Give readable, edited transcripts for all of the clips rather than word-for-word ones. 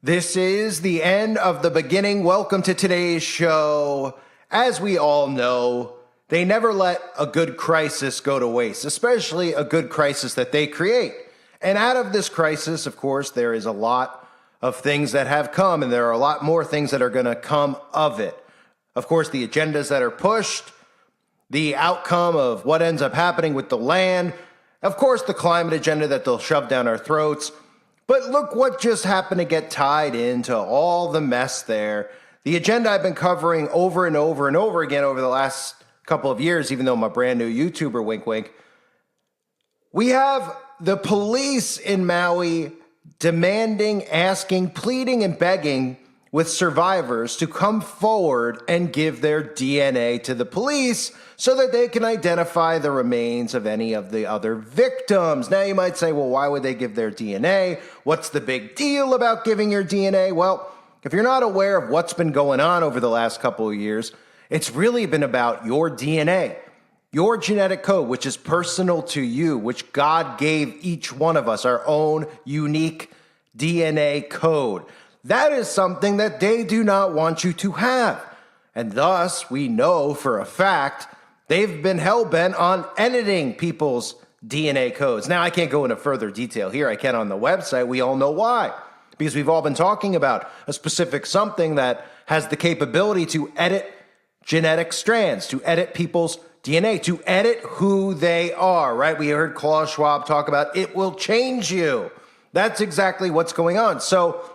This is the end of the beginning. Welcome to today's show. As we all know, they never let a good crisis go to waste, especially a good crisis that they create. And out of this crisis, of course, there is a lot of things that have come, and there are a lot more things that are going to come of it. Of course, the agendas that are pushed, the outcome of what ends up happening with the land, of course, the climate agenda that they'll shove down our throats. But look what just happened to get tied into all the mess there. The agenda I've been covering over and over and over again over the last couple of years, even though I'm a brand new YouTuber, wink, wink. We have the police in Maui demanding, asking, pleading, and begging with survivors to come forward and give their DNA to the police so that they can identify the remains of any of the other victims. Now you might say, well, why would they give their DNA? What's the big deal about giving your DNA? Well, if you're not aware of what's been going on over the last couple of years, it's really been about your DNA, your genetic code, which is personal to you, which God gave each one of us, our own unique DNA code. That is something that they do not want you to have. And thus, we know for a fact they've been hell-bent on editing people's DNA codes. Now, I can't go into further detail here. I can on the website. We all know why. Because we've all been talking about a specific something that has the capability to edit genetic strands, to edit people's DNA, to edit who they are, right? We heard Klaus Schwab talk about it will change you. That's exactly what's going on. So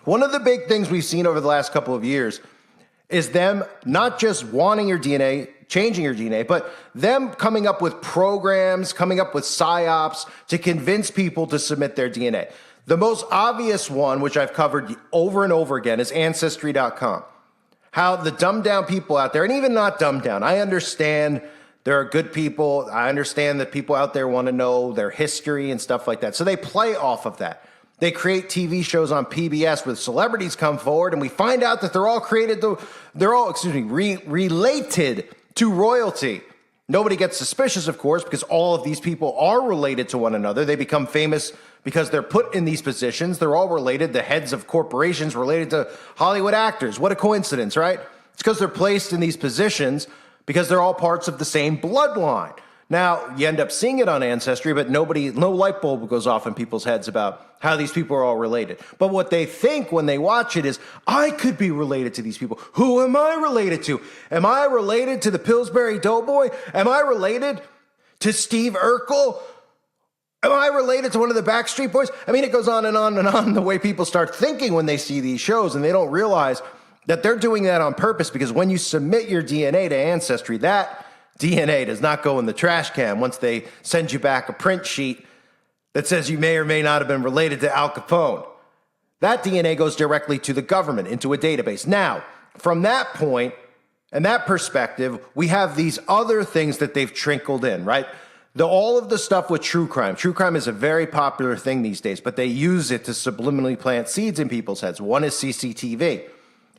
one of the big things we've seen over the last couple of years is them not just wanting your DNA, changing your DNA, but them coming up with programs, coming up with psyops to convince people to submit their DNA. The most obvious one, which I've covered over and over again, is Ancestry.com. How the dumbed down people out there, and even not dumbed down, I understand there are good people. I understand that people out there want to know their history and stuff like that. So they play off of that. They create TV shows on PBS where celebrities come forward, and we find out that they're all related to royalty. Nobody gets suspicious, of course, because all of these people are related to one another. They become famous because they're put in these positions. They're all related. The heads of corporations related to Hollywood actors. What a coincidence, right? It's because they're placed in these positions because they're all parts of the same bloodline. Now, you end up seeing it on Ancestry, but no light bulb goes off in people's heads about how these people are all related. But what they think when they watch it is, I could be related to these people. Who am I related to? Am I related to the Pillsbury Doughboy? Am I related to Steve Urkel? Am I related to one of the Backstreet Boys? I mean, it goes on and on and on the way people start thinking when they see these shows, and they don't realize that they're doing that on purpose, because when you submit your DNA to Ancestry, that DNA does not go in the trash can once they send you back a print sheet that says you may or may not have been related to Al Capone. That DNA goes directly to the government, into a database. Now, from that point and that perspective, we have these other things that they've trickled in, right? All of the stuff with true crime. True crime is a very popular thing these days, but they use it to subliminally plant seeds in people's heads. One is CCTV.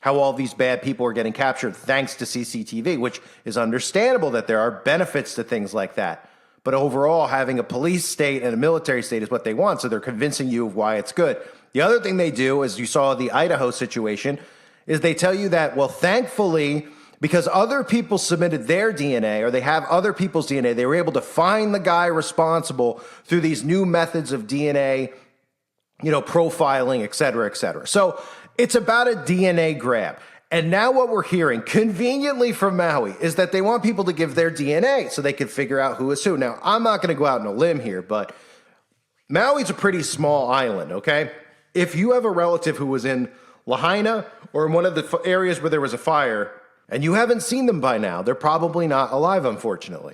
How all these bad people are getting captured thanks to CCTV, which is understandable that there are benefits to things like that. But overall, having a police state and a military state is what they want, so they're convincing you of why it's good. The other thing they do, as you saw the Idaho situation, is they tell you that, well, thankfully, because other people submitted their DNA, or they have other people's DNA, they were able to find the guy responsible through these new methods of DNA, profiling, et cetera, et cetera. So it's about a DNA grab. And now what we're hearing conveniently from Maui is that they want people to give their DNA so they can figure out who is who. Now, I'm not going to go out on a limb here, but Maui's a pretty small island, okay? If you have a relative who was in Lahaina or in one of the areas where there was a fire and you haven't seen them by now, they're probably not alive, unfortunately,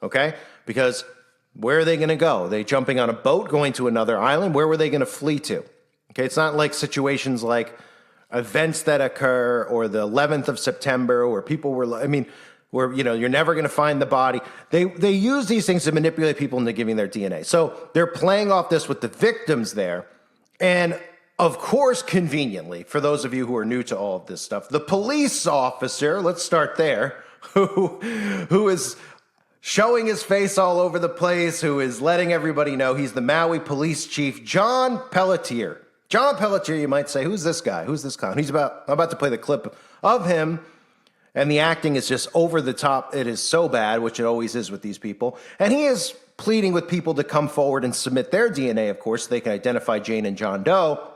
okay? Because where are they going to go? Are they jumping on a boat going to another island? Where were they going to flee to? Okay, it's not like situations like events that occur or the 11th of September where people were, where, you're never going to find the body. They use these things to manipulate people into giving their DNA. So they're playing off this with the victims there. And of course, conveniently, for those of you who are new to all of this stuff, the police officer, let's start there, who is showing his face all over the place, who is letting everybody know he's the Maui police chief, John Pelletier. John Pelletier, you might say, who's this guy? Who's this clown? I'm about to play the clip of him, and the acting is just over the top. It is so bad, which it always is with these people. And he is pleading with people to come forward and submit their DNA, of course, so they can identify Jane and John Doe.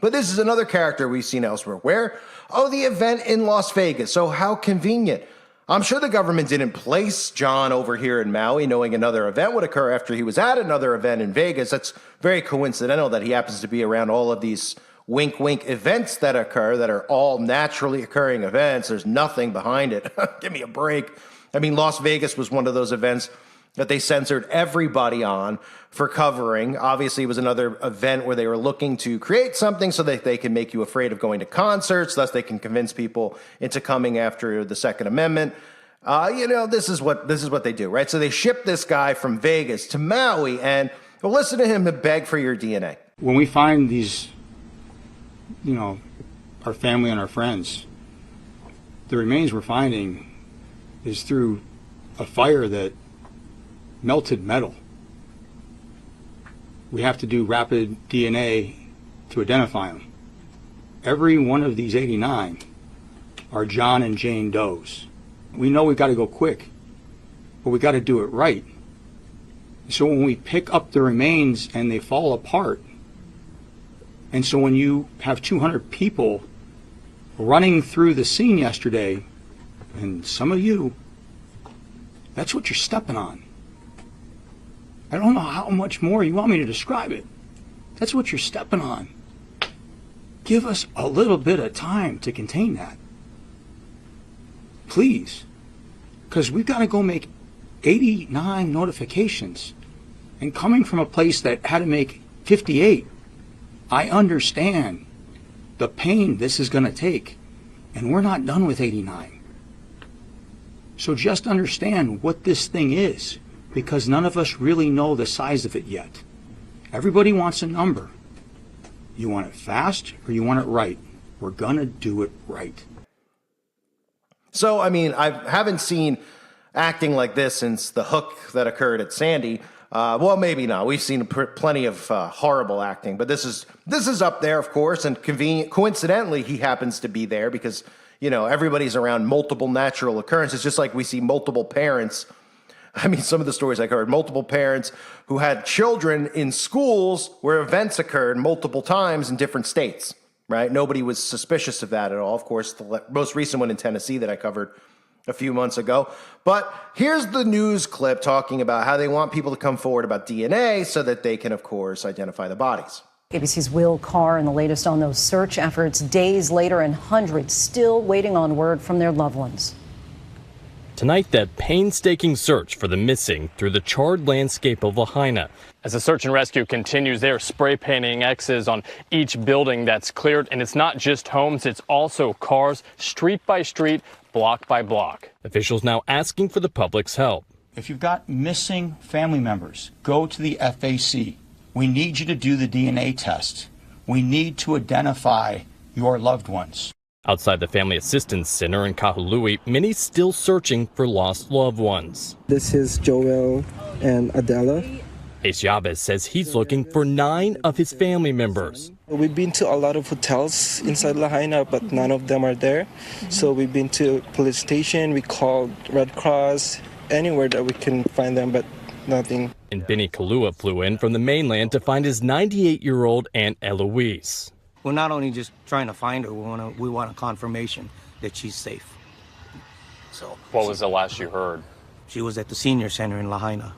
But this is another character we've seen elsewhere. Where? Oh, the event in Las Vegas. So how convenient. I'm sure the government didn't place John over here in Maui knowing another event would occur after he was at another event in Vegas. That's very coincidental that he happens to be around all of these wink, wink events that occur that are all naturally occurring events. There's nothing behind it. Give me a break. I mean, Las Vegas was one of those events that they censored everybody on for covering. Obviously, it was another event where they were looking to create something so that they can make you afraid of going to concerts, thus they can convince people into coming after the Second Amendment. This is what they do, right? So they ship this guy from Vegas to Maui, and well, listen to him beg for your DNA. When we find these, our family and our friends, the remains we're finding is through a fire that melted metal. We have to do rapid DNA to identify them. Every one of these 89 are John and Jane Does. We know we've got to go quick, but we got to do it right. So when we pick up the remains and they fall apart, and so when you have 200 people running through the scene yesterday, and some of you, that's what you're stepping on. I don't know how much more you want me to describe it. That's what you're stepping on. Give us a little bit of time to contain that. Please. Because we've got to go make 89 notifications. And coming from a place that had to make 58, I understand the pain this is going to take. And we're not done with 89. So just understand what this thing is, because none of us really know the size of it yet. Everybody wants a number. You want it fast or you want it right? We're going to do it right. So, I mean, I haven't seen acting like this since the hook that occurred at Sandy. Well, maybe not. We've seen plenty of horrible acting, but this is up there, of course, and coincidentally, he happens to be there because, everybody's around multiple natural occurrences, just like we see multiple parents. I mean, some of the stories I heard, multiple parents who had children in schools where events occurred multiple times in different states, right? Nobody was suspicious of that at all. Of course, the most recent one in Tennessee that I covered a few months ago. But here's the news clip talking about how they want people to come forward about DNA so that they can, of course, identify the bodies. ABC's Will Carr and the latest on those search efforts days later, and hundreds still waiting on word from their loved ones. Tonight, that painstaking search for the missing through the charred landscape of Lahaina. As the search and rescue continues, they are spray painting X's on each building that's cleared. And it's not just homes, it's also cars, street by street, block by block. Officials now asking for the public's help. If you've got missing family members, go to the FAC. We need you to do the DNA test. We need to identify your loved ones. Outside the Family Assistance Center in Kahului, many still searching for lost loved ones. This is Joel and Adela. Ace Yabez says he's looking for 9 of his family members. We've been to a lot of hotels inside Lahaina, but none of them are there. So we've been to police station, we called Red Cross, anywhere that we can find them, but nothing. And Benny Kalua flew in from the mainland to find his 98-year-old Aunt Eloise. We're not only just trying to find her, we want a confirmation that she's safe. So. What was the last you heard? She was at the senior center in Lahaina.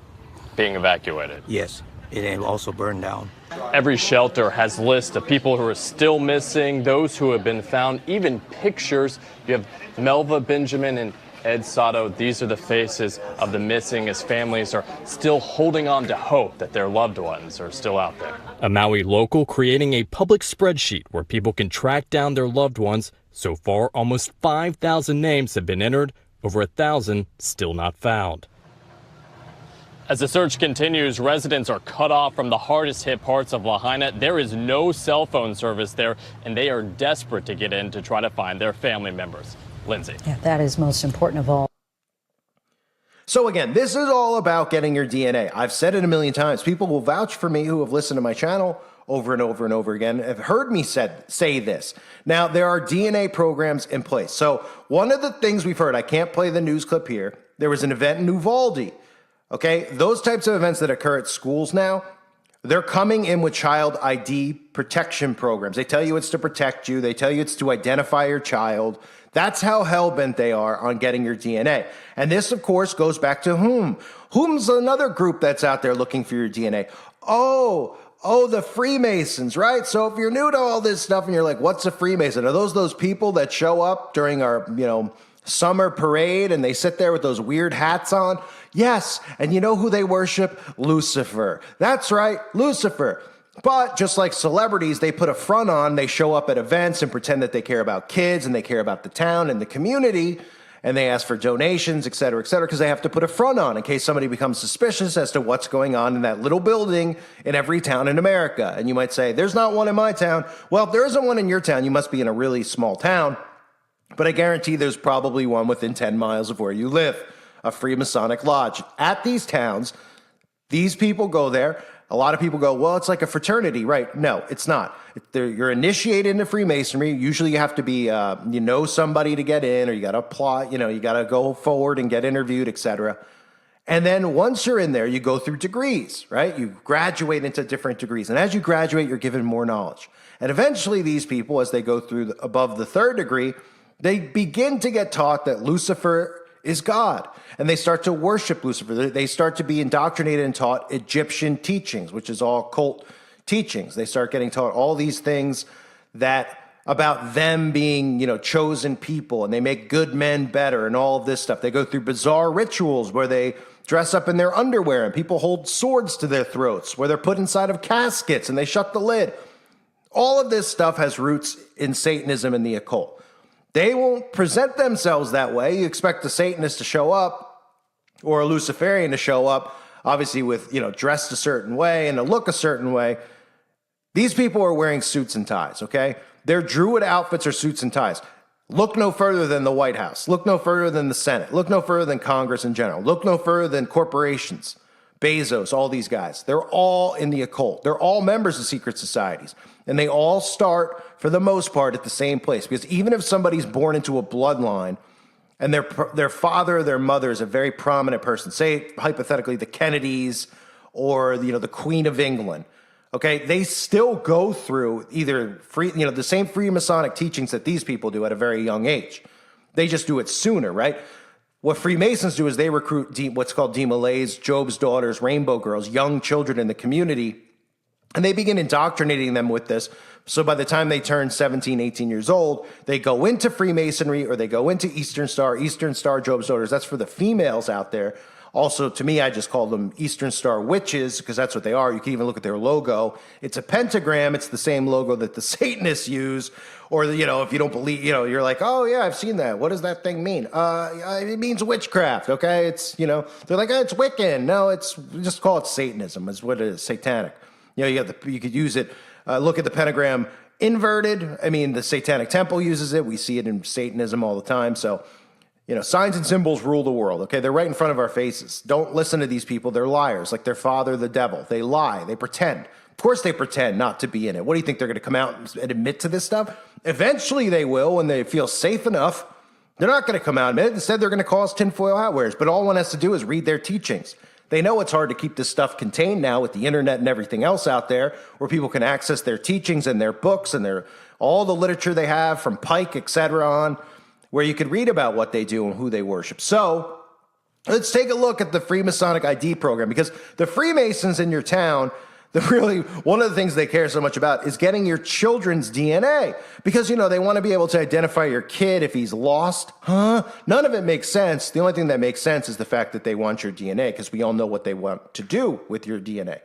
Being evacuated? Yes, it also burned down. Every shelter has lists of people who are still missing, those who have been found, even pictures. You have Melva Benjamin and Ed Sato. These are the faces of the missing as families are still holding on to hope that their loved ones are still out there. A Maui local creating a public spreadsheet where people can track down their loved ones. So far, almost 5,000 names have been entered, over 1,000 still not found. As the search continues, residents are cut off from the hardest hit parts of Lahaina. There is no cell phone service there, and they are desperate to get in to try to find their family members. Lindsay. Yeah, that is most important of all. So again, this is all about getting your DNA. I've said it a million times. People will vouch for me who have listened to my channel over and over and over again have heard me say this. Now, there are DNA programs in place. So one of the things we've heard, I can't play the news clip here, there was an event in Uvalde. Okay, those types of events that occur at schools now, they're coming in with child ID protection programs. They tell you it's to protect you. They tell you it's to identify your child. That's how hell-bent they are on getting your DNA. And this, of course, goes back to whom? Whom's another group that's out there looking for your DNA? Oh, the Freemasons, right? So if you're new to all this stuff and you're like, what's a Freemason? Are those people that show up during our, summer parade and they sit there with those weird hats on? Yes. And you know who they worship? Lucifer. That's right, Lucifer. But just like celebrities, they put a front on, they show up at events and pretend that they care about kids and they care about the town and the community, and they ask for donations, et cetera, because they have to put a front on in case somebody becomes suspicious as to what's going on in that little building in every town in America. And you might say, there's not one in my town. Well, if there isn't one in your town, you must be in a really small town. But I guarantee there's probably one within 10 miles of where you live, a Freemasonic lodge. At these towns, these people go there. A lot of people go, well, it's like a fraternity, right? No, it's not. You're initiated into Freemasonry. Usually you have to be, somebody to get in, or you got to apply, you got to go forward and get interviewed, etc. And then once you're in there, you go through degrees, right? You graduate into different degrees. And as you graduate, you're given more knowledge. And eventually these people, as they go through above the third degree, they begin to get taught that Lucifer is God, and they start to worship Lucifer. They start to be indoctrinated and taught Egyptian teachings, which is all cult teachings. They start getting taught all these things that about them being, chosen people, and they make good men better and all of this stuff. They go through bizarre rituals where they dress up in their underwear and people hold swords to their throats, where they're put inside of caskets and they shut the lid. All of this stuff has roots in Satanism and the occult. They won't present themselves that way. You expect a Satanist to show up or a Luciferian to show up, obviously with, dressed a certain way and to look a certain way. These people are wearing suits and ties, okay? Their Druid outfits are suits and ties. Look no further than the White House. Look no further than the Senate. Look no further than Congress in general. Look no further than corporations, Bezos, all these guys. They're all in the occult. They're all members of secret societies. And they all start, for the most part, at the same place. Because even if somebody's born into a bloodline and their father or their mother is a very prominent person, say hypothetically the Kennedys or the Queen of England, okay, they still go through either the same Freemasonic teachings that these people do at a very young age. They just do it sooner, right? What Freemasons do is they recruit what's called Demolays, Job's daughters, rainbow girls, young children in the community, and they begin indoctrinating them with this. So by the time they turn 17, 18 years old, they go into Freemasonry or they go into Eastern Star, Job's daughters. That's for the females out there. Also, to me, I just call them Eastern Star witches because that's what they are. You can even look at their logo. It's a pentagram. It's the same logo that the Satanists use. Or, if you don't believe, you're like, oh, yeah, I've seen that. What does that thing mean? It means witchcraft, okay? It's, they're like, oh, it's Wiccan. No, just call it Satanism is what it is, satanic. You could use it. Look at the pentagram inverted. I mean, the Satanic Temple uses it. We see it in Satanism all the time. So, signs and symbols rule the world, okay? They're right in front of our faces. Don't listen to these people. They're liars, like their father, the devil. They lie. They pretend. Of course they pretend not to be in it. What do you think? They're going to come out and admit to this stuff? Eventually they will when they feel safe enough. They're not going to come out and admit it. Instead, they're going to call us tinfoil hat wearers. But all one has to do is read their teachings. They know it's hard to keep this stuff contained now with the internet and everything else out there where people can access their teachings and their books and all the literature they have from Pike, etc. on, where you could read about what they do and who they worship. So let's take a look at the Freemasonic ID program, because the Freemasons in your town, one of the things they care so much about is getting your children's DNA, because, they want to be able to identify your kid if he's lost. None of it makes sense. The only thing that makes sense is the fact that they want your DNA, because we all know what they want to do with your DNA.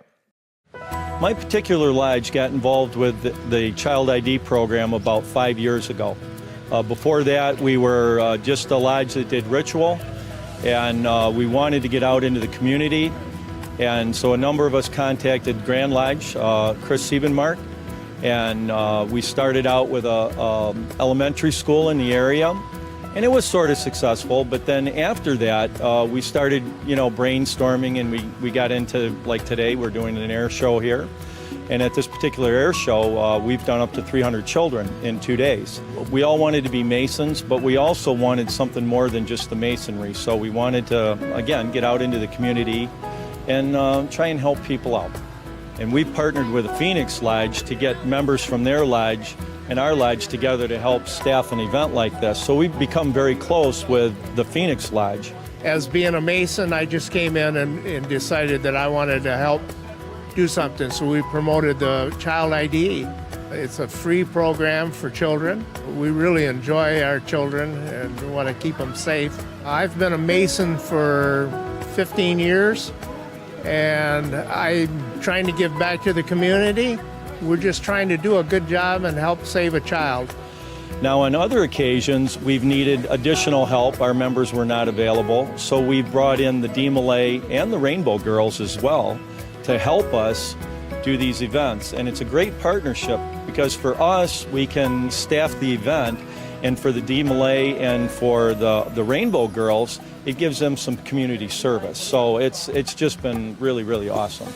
My particular lodge got involved with the Child ID program about 5 years ago. Before that, we were just a lodge that did ritual, and we wanted to get out into the community. And so a number of us contacted Grand Lodge, Chris Siebenmark, and we started out with a elementary school in the area, and it was sort of successful. But then after that, we started, brainstorming, and we got into, like today, we're doing an air show here. And at this particular air show, we've done up to 300 children in 2 days. We all wanted to be Masons, but we also wanted something more than just the Masonry. So we wanted to, again, get out into the community and try and help people out. And we partnered with the Phoenix Lodge to get members from their lodge and our lodge together to help staff an event like this. So we've become very close with the Phoenix Lodge. As being a Mason, I just came in and decided that I wanted to help do something. So we promoted the Child ID. It's a free program for children. We really enjoy our children and want to keep them safe. I've been a Mason for 15 years, and I'm trying to give back to the community. We're just trying to do a good job and help save a child. Now, on other occasions, we've needed additional help. Our members were not available, so we brought in the DMLA and the Rainbow Girls as well to help us do these events. And it's a great partnership because for us, we can staff the event, and for the DMLA and for the Rainbow Girls, it gives them some community service. So it's just been really, really awesome.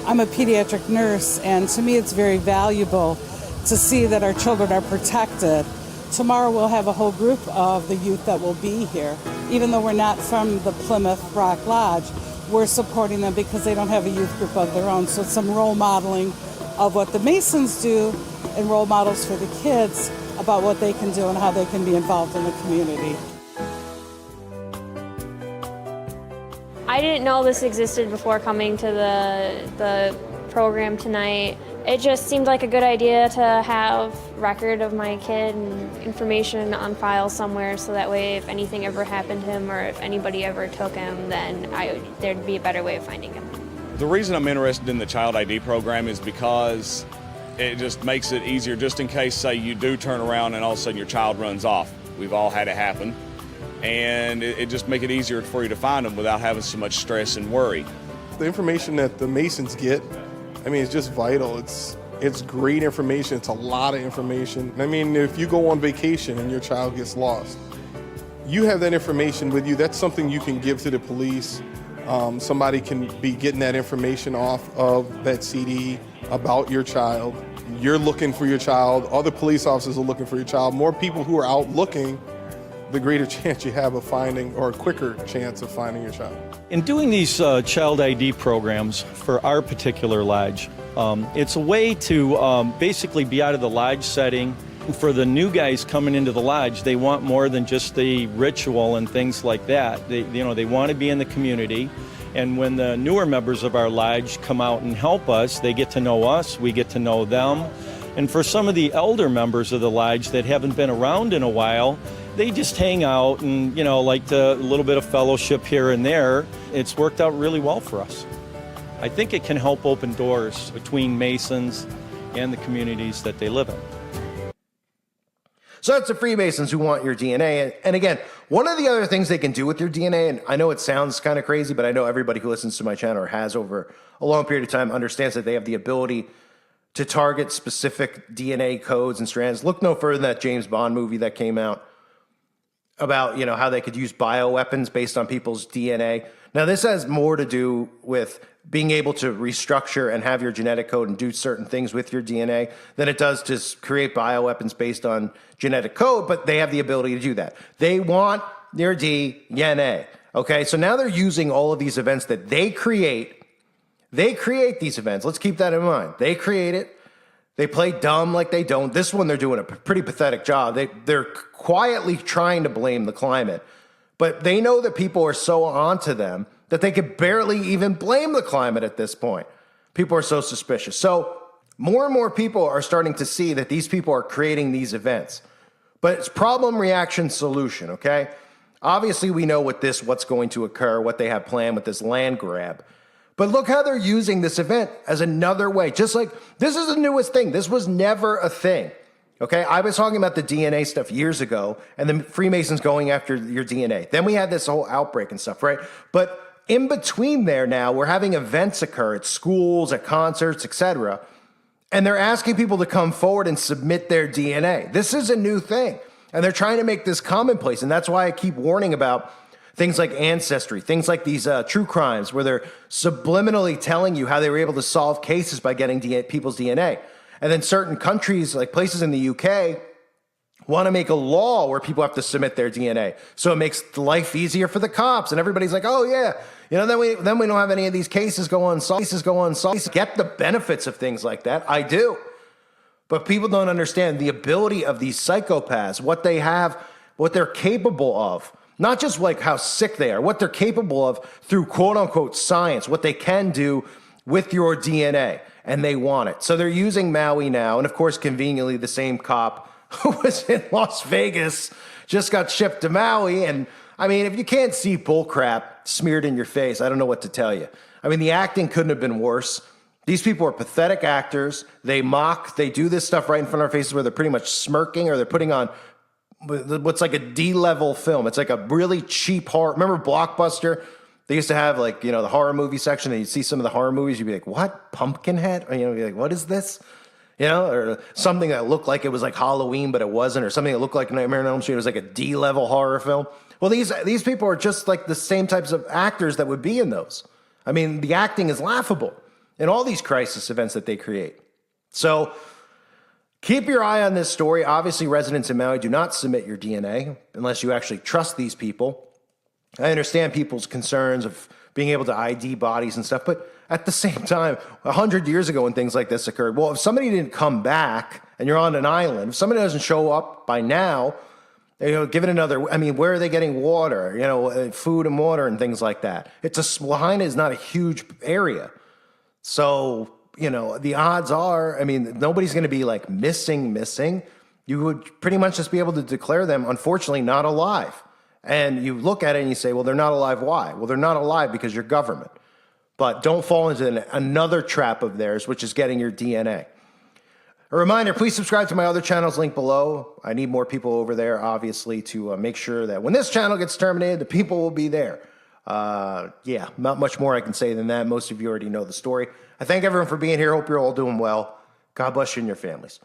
I'm a pediatric nurse, and to me it's very valuable to see that our children are protected. Tomorrow we'll have a whole group of the youth that will be here. Even though we're not from the Plymouth Rock Lodge, we're supporting them because they don't have a youth group of their own. So it's some role modeling of what the Masons do and role models for the kids about what they can do and how they can be involved in the community. I didn't know this existed before coming to the program tonight. It just seemed like a good idea to have record of my kid and information on file somewhere, so that way if anything ever happened to him or if anybody ever took him, then there'd be a better way of finding him. The reason I'm interested in the Child ID program is because it just makes it easier, just in case, say, you do turn around and all of a sudden your child runs off. We've all had it happen. And it just makes it easier for you to find them without having so much stress and worry. The information that the Masons get, I mean, it's just vital. It's great information. It's a lot of information. I mean, if you go on vacation and your child gets lost, you have that information with you. That's something you can give to the police. Somebody can be getting that information off of that CD about your child. You're looking for your child. Other police officers are looking for your child. More people who are out looking, the greater chance you have of finding, or a quicker chance of finding your child. In doing these child ID programs for our particular lodge, it's a way to basically be out of the lodge setting. For the new guys coming into the lodge, they want more than just the ritual and things like that. They want to be in the community. And when the newer members of our lodge come out and help us, they get to know us, we get to know them. And for some of the elder members of the lodge that haven't been around in a while, they just hang out and, like a little bit of fellowship here and there. It's worked out really well for us. I think it can help open doors between Masons and the communities that they live in. So that's the Freemasons who want your DNA. And again, one of the other things they can do with your DNA, and I know it sounds kind of crazy, but I know everybody who listens to my channel or has over a long period of time understands that they have the ability to target specific DNA codes and strands. Look no further than that James Bond movie that came out about, how they could use bioweapons based on people's DNA. Now, this has more to do with being able to restructure and have your genetic code and do certain things with your DNA than it does to create bioweapons based on genetic code, but they have the ability to do that. They want your DNA, okay? So now they're using all of these events that they create. They create these events. Let's keep that in mind. They create it. They play dumb like they don't. This one, they're doing a pretty pathetic job. They're quietly trying to blame the climate, but they know that people are so onto them that they could barely even blame the climate at this point. People are so suspicious. So more and more people are starting to see that these people are creating these events. But it's problem, reaction, solution, okay? Obviously, we know what's going to occur, what they have planned with this land grab. But look how they're using this event as another way. Just like, this is the newest thing. This was never a thing, okay? I was talking about the DNA stuff years ago, and the Freemasons going after your DNA. Then we had this whole outbreak and stuff, right? But in between there now, we're having events occur at schools, at concerts, etc. And they're asking people to come forward and submit their DNA. This is a new thing. And they're trying to make this commonplace. And that's why I keep warning about Things like Ancestry, things like these true crimes where they're subliminally telling you how they were able to solve cases by getting people's DNA. And then certain countries, like places in the UK, want to make a law where people have to submit their DNA. So it makes life easier for the cops. And everybody's like, oh, yeah, then we don't have any of these cases go unsolved. Get the benefits of things like that. I do. But people don't understand the ability of these psychopaths, what they have, what they're capable of. Not just like how sick they are, what they're capable of through quote unquote science, what they can do with your DNA. And they want it. So they're using Maui now. And of course, conveniently, the same cop who was in Las Vegas just got shipped to Maui. And I mean, if you can't see bullcrap smeared in your face, I don't know what to tell you. I mean, the acting couldn't have been worse. These people are pathetic actors. They mock, they do this stuff right in front of our faces where they're pretty much smirking or they're putting on what's like a D-level film. It's like a really cheap horror. Remember Blockbuster? They used to have like, the horror movie section, and you'd see some of the horror movies, you'd be like, what? Pumpkinhead? Or, you'd be like, what is this? Or something that looked like it was like Halloween, but it wasn't, or something that looked like Nightmare on Elm Street. It was like a D-level horror film. Well, these people are just like the same types of actors that would be in those. I mean, the acting is laughable in all these crisis events that they create. So keep your eye on this story. Obviously, residents in Maui, do not submit your DNA unless you actually trust these people. I understand people's concerns of being able to ID bodies and stuff, but at the same time, 100 years ago when things like this occurred, well, if somebody didn't come back and you're on an island, if somebody doesn't show up by now, give it another, I mean, where are they getting water, food and water and things like that? Lahaina is not a huge area. So, the odds are, I mean, nobody's going to be like missing. You would pretty much just be able to declare them, unfortunately, not alive. And you look at it and you say, well, they're not alive. Why? Well, they're not alive because you're government. But don't fall into another trap of theirs, which is getting your DNA. A reminder, please subscribe to my other channels, link below. I need more people over there, obviously, to make sure that when this channel gets terminated, the people will be there. Yeah, not much more I can say than that. Most of you already know the story. I thank everyone for being here. Hope you're all doing well. God bless you and your families.